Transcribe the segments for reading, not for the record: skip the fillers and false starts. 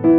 You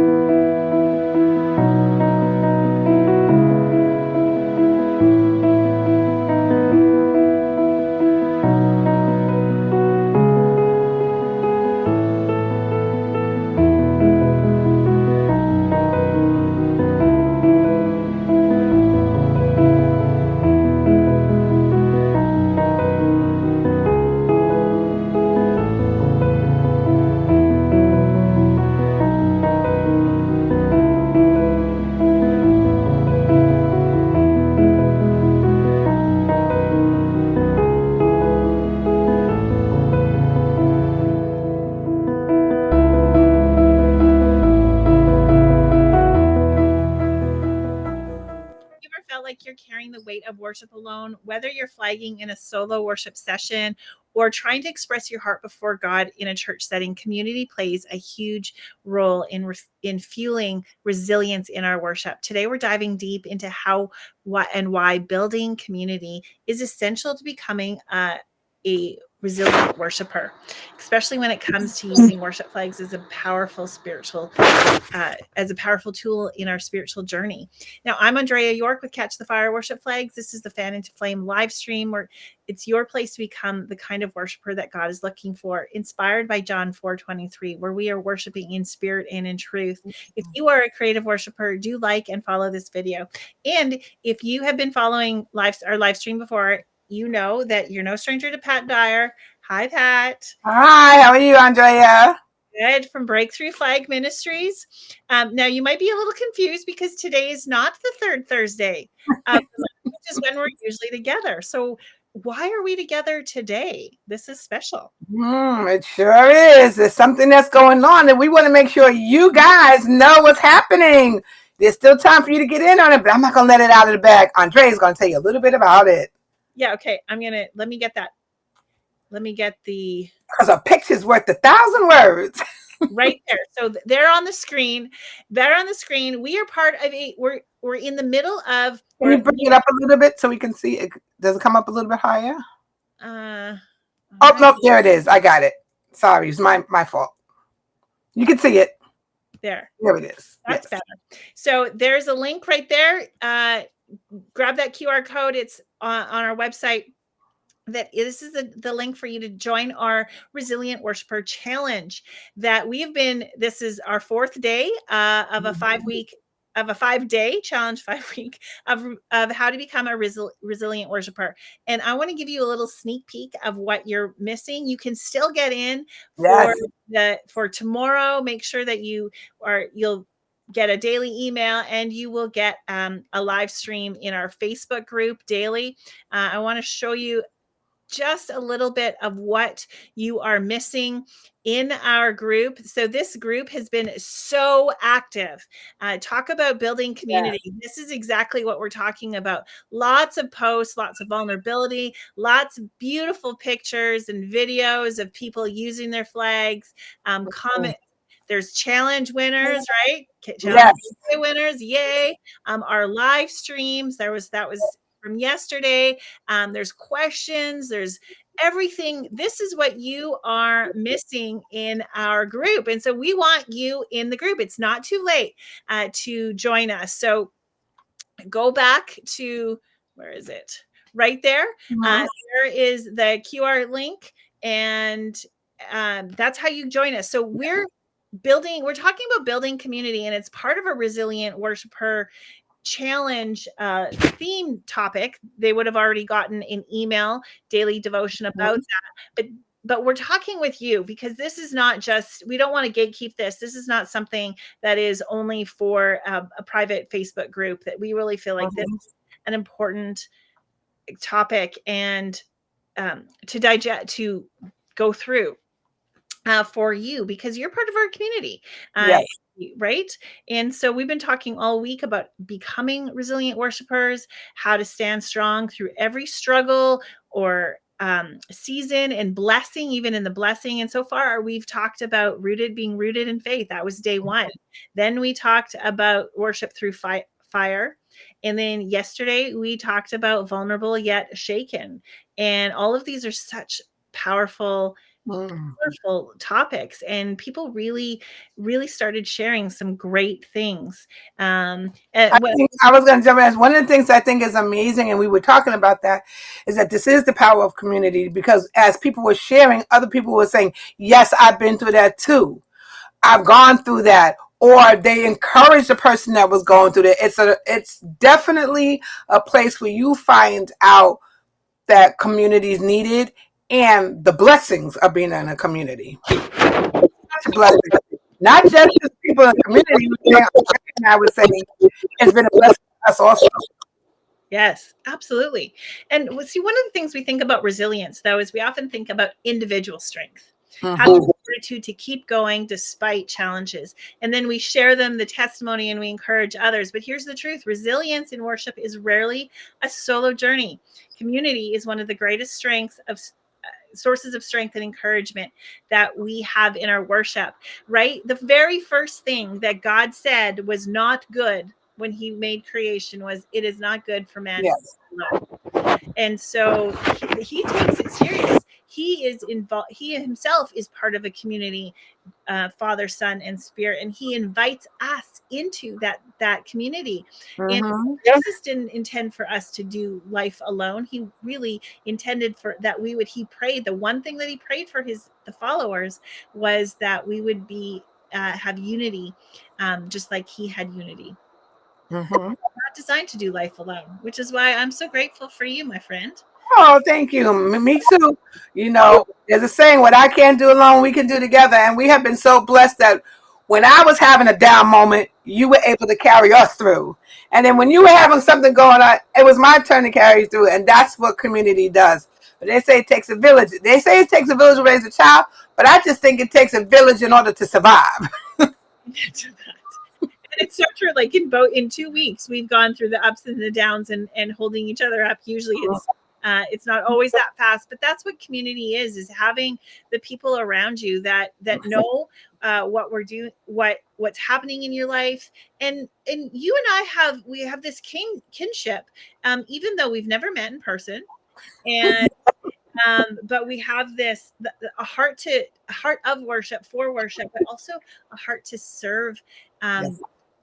ever felt like you're carrying the weight of worship alone, whether you're flagging in a solo worship session or trying to express your heart before God in a church setting? Community plays a huge role in fueling resilience in our worship. Today, we're diving deep into how, what, and why building community is essential to becoming a resilient worshiper, especially when it comes to using worship flags as a powerful tool in our spiritual journey. Now, I'm Andrea York with Catch the Fire Worship Flags. This is the Fan into Flame live stream where it's your place to become the kind of worshiper that God is looking for, inspired by John 4:23, where we are worshiping in spirit and in truth. If you are a creative worshiper, do like and follow this video. And if you have been following our live stream before, you know that you're no stranger to Pat Dyer. Hi, Pat. Hi, how are you, Andrea? Good, from Breakthrough Flag Ministries. Now, you might be a little confused because today is not the third Thursday, which is when we're usually together. So, why are we together today? This is special. It sure is. There's something that's going on, and we want to make sure you guys know what's happening. There's still time for you to get in on it, but I'm not going to let it out of the bag. Andrea's going to tell you a little bit about it. Yeah, okay. Let me get that. Let me get the Because a picture's worth 1,000 words. right there. So they're on the screen. They're on the screen. We are part of we're in the middle of. Can you bring it up a little bit so we can see it? Does it come up a little bit higher? Oh, nope, there it is. I got it. Sorry, it's my fault. You can see it. There it is. That's better. So there's a link right there. Grab that QR code. It's on our website. This is the link for you to join our Resilient Worshiper Challenge that this is our fourth day of a 5-day challenge, 5-week of how to become a resilient worshiper. And I want to give you a little sneak peek of what you're missing. You can still get in for tomorrow. Make sure that you'll get a daily email and you will get a live stream in our Facebook group daily. I want to show you just a little bit of what you are missing in our group. So this group has been so active. Talk about building community. Yes. This is exactly what we're talking about. Lots of posts, lots of vulnerability, lots of beautiful pictures and videos of people using their flags. Comment. There's challenge winners, right? Challenge winners, yay! Our live streams. That was from yesterday. There's questions, there's everything. This is what you are missing in our group. And so we want you in the group. It's not too late to join us. So go back to, where is it? Right there. There is the QR link. And that's how you join us. So we're talking about building community, and it's part of a resilient worshiper challenge theme topic. They would have already gotten an email daily devotion about that, but we're talking with you because this is not just, we don't want to gatekeep this. This is not something that is only for a private Facebook group. That we really feel like this is an important topic and to digest, to go through for you, because you're part of our community. Right? And so we've been talking all week about becoming resilient worshipers, how to stand strong through every struggle or season and blessing, even in the blessing. And so far, we've talked about being rooted in faith. That was day one. Then we talked about worship through fire. And then yesterday, we talked about vulnerable yet shaken. And all of these are such powerful Mm. Wonderful topics, and people really started sharing some great things. I What think I was going to jump in. One of the things I think is amazing, and we were talking about that, is that this is the power of community. Because as people were sharing, other people were saying, "Yes, I've been through that too. I've gone through that," or they encouraged the person that was going through that. It's definitely a place where you find out that community is needed and the blessings of being in a community. Such a blessing, not just the people in the community. I would say it's been a blessing to us also. Yes, absolutely. And see, one of the things we think about resilience, though, is we often think about individual strength, having Mm-hmm. the fortitude to keep going despite challenges. And then we share them, the testimony, and we encourage others. But here's the truth: resilience in worship is rarely a solo journey. Community is one of the greatest strengths of sources of strength and encouragement that we have in our worship, right? The very first thing that God said was not good when he made creation was, it is not good for man to Yes. be alone. And so he takes it serious. He is involved. He himself is part of a community, Father, Son, and Spirit, and He invites us into that community. And Mm-hmm. Jesus didn't intend for us to do life alone. He really intended for that we would. He prayed. The one thing that He prayed for the followers was that we would be have unity, just like He had unity. Mm-hmm. Not designed to do life alone, which is why I'm so grateful for you, my friend. Oh, thank you. Me too. You know, there's a saying, what I can't do alone, we can do together. And we have been so blessed that when I was having a down moment, you were able to carry us through. And then when you were having something going on, it was my turn to carry you through. And that's what community does. But they say it takes a village. They say it takes a village to raise a child, but I just think it takes a village in order to survive. To that. And it's so true. Like in 2 weeks, we've gone through the ups and the downs, and holding each other up. Usually, it's not always that fast, but that's what community is having the people around you that know what we're doing, what's happening in your life, and you and we have this kinship, even though we've never met in person, and but we have this a heart of worship for worship, but also a heart um,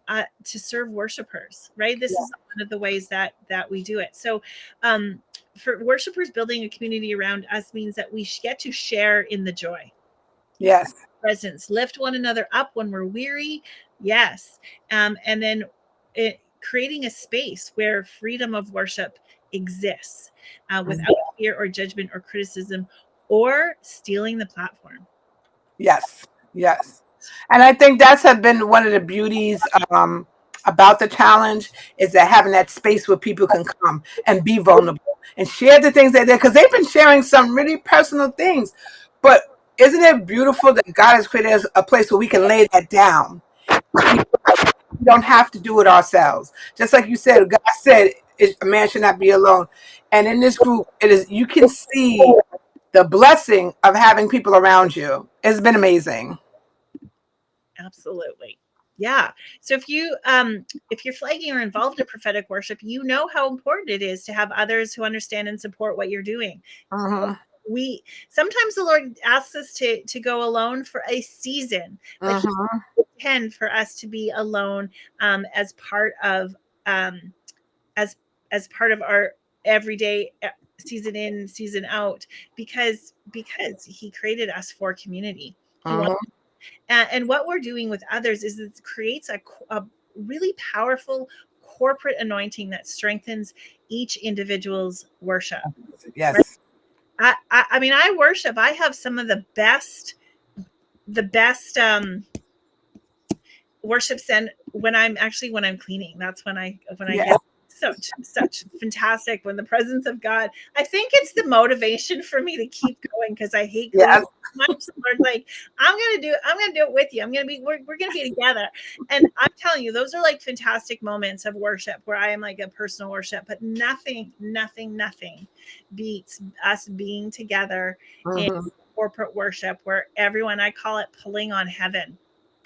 Yes. to serve worshipers. Right, this is one of the ways that we do it. So, for worshipers, building a community around us means that we get to share in the joy, Yes. presence, lift one another up when we're weary. Yes, and then creating a space where freedom of worship exists, without fear or judgment or criticism or stealing the platform. Yes, yes. And I think that's have been one of the beauties about the challenge is that having that space where people can come and be vulnerable and share the things that they, because they've been sharing some really personal things. But isn't it beautiful that God has created us a place where we can lay that down? We don't have to do it ourselves. Just like you said, God said a man should not be alone. And in this group, it is you can see the blessing of having people around you. It's been amazing. Absolutely. Yeah. So if you're flagging or involved in prophetic worship, you know how important it is to have others who understand and support what you're doing. Mm-hmm. We sometimes the Lord asks us to go alone for a season, but He Mm-hmm. intend for us to be alone, as part of um, as part of our everyday, season in season out, because He created us for community. He wants, Mm-hmm. and what we're doing with others is it creates a really powerful corporate anointing that strengthens each individual's worship. Right? Yes. I mean, I worship. I have some of the best worships, and when I'm cleaning, that's when I Yes. get such fantastic, when the presence of God. I think it's the motivation for me to keep going, because I hate cleaning Yes. so much. The Lord's like, I'm gonna do it with you. We're gonna be together. And I'm telling you, those are like fantastic moments of worship where I am like a personal worship, but nothing beats us being together in Mm-hmm. corporate worship, where everyone, I call it pulling on heaven.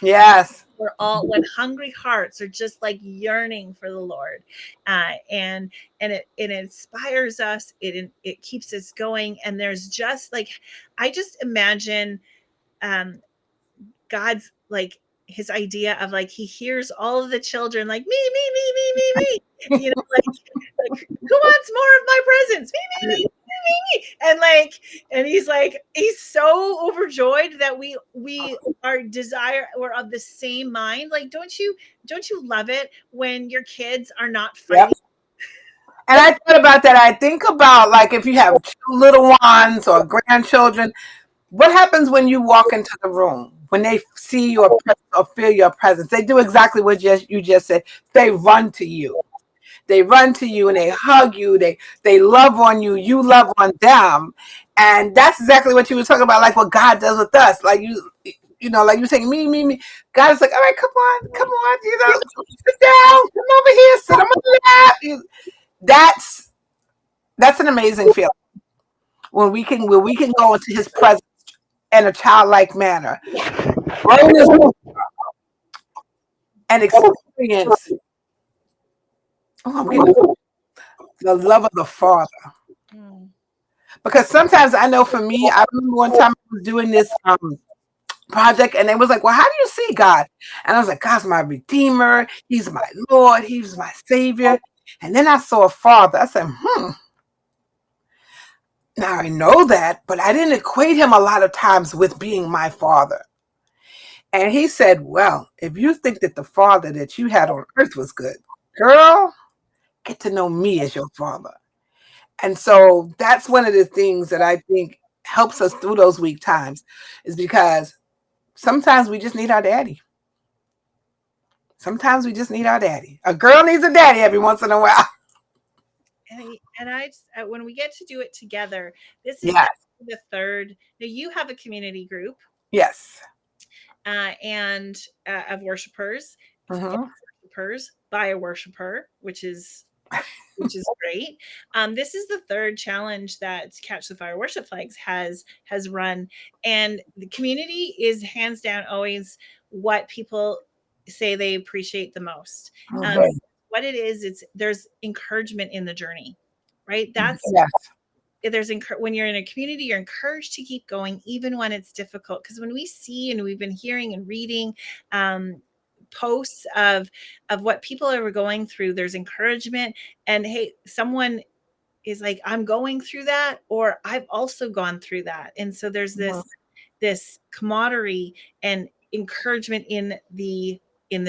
Yes. We're all, when hungry hearts are just like yearning for the Lord, and it inspires us. It keeps us going. And there's just like, I just imagine um, God's like his idea of like he hears all of the children like me, you know, like who wants more of my presents? Me. And like, and he's like, he's so overjoyed that we are desire, we're of the same mind. Like, don't you love it when your kids are not Yep. fighting? And I thought about that. I think about like if you have two little ones or grandchildren, what happens when you walk into the room? When they see your presence or feel your presence, they do exactly what you just said. They run to you. They run to you and they hug you. They love on you. You love on them, and that's exactly what you were talking about. Like what God does with us. Like like you saying me. God is like, all right, come on. Sit down, come over here, sit on my lap. That's an amazing feeling when we can go into His presence in a childlike manner, grow this and experience. Oh, I'm getting the love of the Father. Mm. Because sometimes I know for me, I remember one time I was doing this project and they was like, well, how do you see God? And I was like, God's my redeemer. He's my Lord. He's my savior. And then I saw a father. I said, now I know that, but I didn't equate him a lot of times with being my father. And he said, well, if you think that the father that you had on earth was good, girl, get to know me as your father. And so that's one of the things that I think helps us through those weak times is because sometimes we just need our daddy. Sometimes we just need our daddy. A girl needs a daddy every once in a while. When we get to do it together, this is Yes. the third. Now you have a community group, Yes. and of worshipers, for Mm-hmm. worshipers by a worshiper, which is great. This is the third challenge that Catch the Fire Worship Flags has run, and the community is hands down always what people say they appreciate the most. Um, Mm-hmm. what it is, it's there's encouragement in the journey, right? That's Yes. when you're in a community, you're encouraged to keep going even when it's difficult. Because when we see, and we've been hearing and reading um, posts of what people are going through, there's encouragement. And hey, someone is like, I'm going through that, or I've also gone through that. And so there's this camaraderie and encouragement in the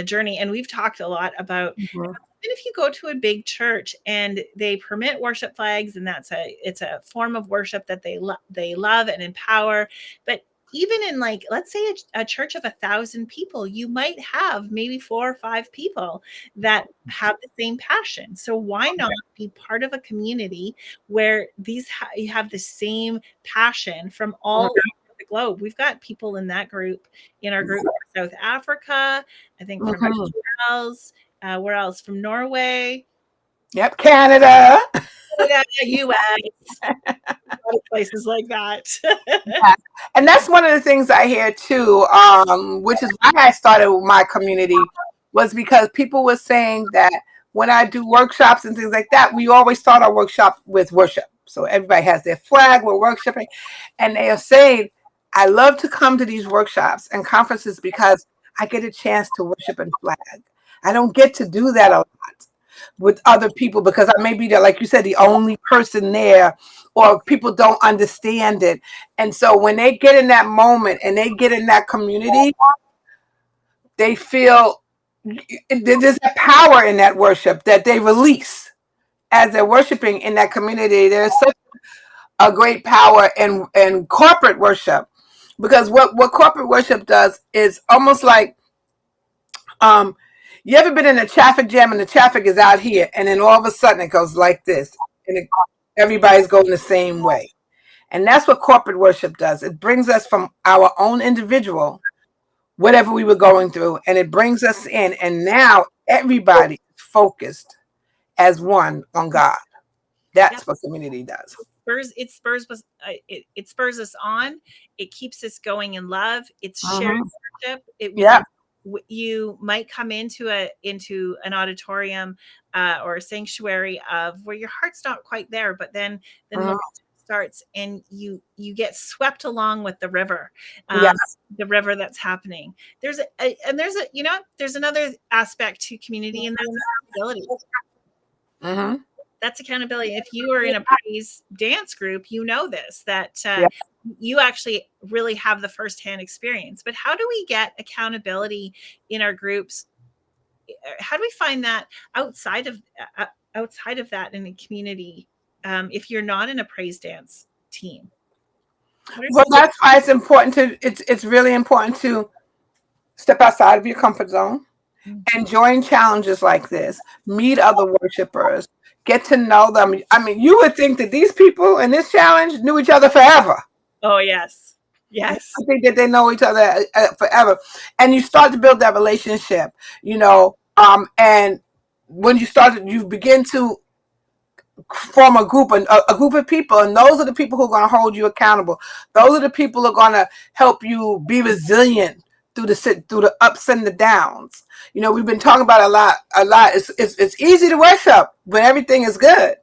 journey. And we've talked a lot about, Mm-hmm. even if you go to a big church and they permit worship flags, and it's a form of worship that they love and empower. But even in, like, let's say a church of 1,000 people, you might have maybe 4 or 5 people that have the same passion. So why not be part of a community where you have the same passion from all over the globe? We've got people in our group from South Africa, I think from Mm-hmm. Wales, where else? From Norway, Yep. Canada. Canada, US, a lot of places like that. Yes. And that's one of the things I hear too, which is why I started my community, was because people were saying that when I do workshops and things like that, we always start our workshop with worship. So everybody has their flag, we're worshiping, and they are saying, I love to come to these workshops and conferences because I get a chance to worship and flag. I don't get to do that a lot with other people because I may be there, like you said, the only person there, or people don't understand it. And so when they get in that moment and they get in that community, they feel there's a power in that worship that they release as they're worshiping in that community. There's such a great power in corporate worship because what corporate worship does is almost like um, you ever been in a traffic jam and the traffic is out here, and then all of a sudden it goes like this, and everybody's going the same way. And that's what corporate worship does. It brings us from our own individual, whatever we were going through, and it brings us in. And now everybody is focused as one on God. Yep. That's what community does. It spurs us on. It keeps us going in love. It's shared Mm-hmm. worship. Yeah. you might come into an auditorium or a sanctuary of where your heart's not quite there, but then the Mhm. starts and you get swept along with Yes. the river that's happening. There's another aspect to community, and that's accountability. Mhm. That's accountability. If you are in a praise dance group, you know this, that Yeah. you actually really have the firsthand experience. But how do we get accountability in our groups? How do we find that outside of outside of that in a community? If you're not in a praise dance team, what are Well, some? that's why it's important to. It's really important to step outside of your comfort zone and join challenges like this. Meet other worshipers. Get to know them. I mean, you would think that these people in this challenge knew each other forever. Oh yes, You yes, would think that they know each other forever, and you start to build that relationship. And when you begin to form a group of people, and those are the people who are going to hold you accountable. Those are the people who are going to help you be resilient through the ups and the downs. We've been talking about a lot. It's easy to worship when everything is good,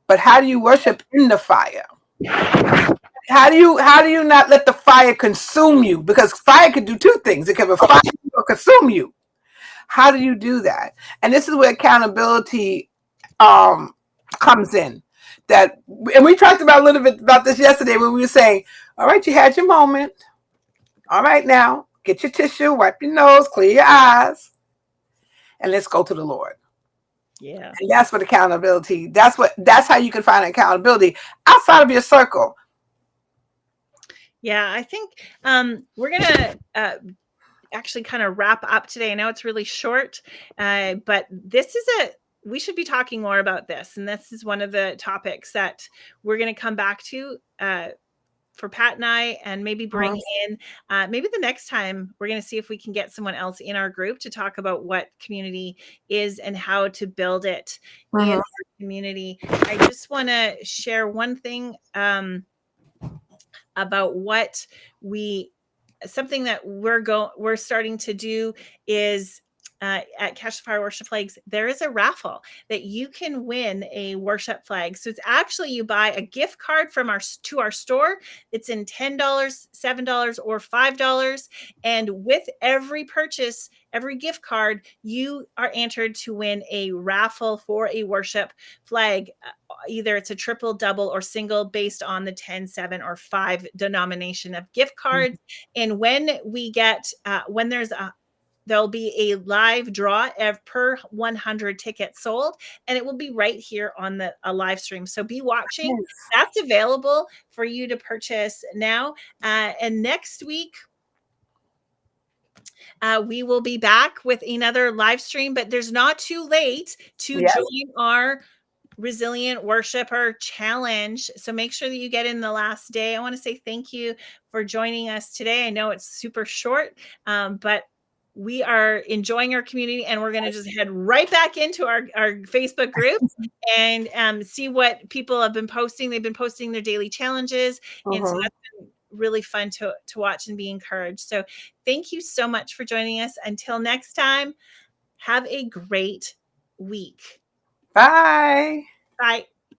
but how do you worship in the fire? How do you not let the fire consume you? Because fire can do two things. It can refine you or consume you. How do you do that? And this is where accountability um, comes in. And we talked about a little bit about this yesterday when we were saying, all right, you had your moment. All right, now get your tissue, wipe your nose, clear your eyes, and let's go to the Lord. yeah. And that's what accountability. That's how you can find accountability outside of your circle. Yeah, I think we're gonna actually kind of wrap up today. I know it's really short, but we should be talking more about this, and this is one of the topics that we're going to come back to for Pat and I, and maybe bring Mhm. in maybe the next time we're going to see if we can get someone else in our group to talk about what community is and how to build it in Mhm. our community. I just want to share one thing about what we something that we're starting to do is at Catch the Fire Worship Flags, there is a raffle that you can win a worship flag. So it's actually you buy a gift card from our store. It's in $10, $7, or $5, and with every purchase, every gift card, you are entered to win a raffle for a worship flag. Either it's a triple, double, or single based on the 10, 7, or 5 denomination of gift cards. And when there'll be a live draw per 100 tickets sold, and it will be right here on a live stream. So be watching. That's available for you to purchase now. And next week, we will be back with another live stream, but there's not too late to Yes. join our Resilient Worshiper Challenge. So make sure that you get in the last day. I want to say thank you for joining us today. I know it's super short, but we are enjoying our community, and we're going to just head right back into our Facebook group and see what people have been posting. They've been posting their daily challenges. And so Mhm. that's been really fun to watch and be encouraged. So thank you so much for joining us. Until next time, have a great week. Bye. Bye.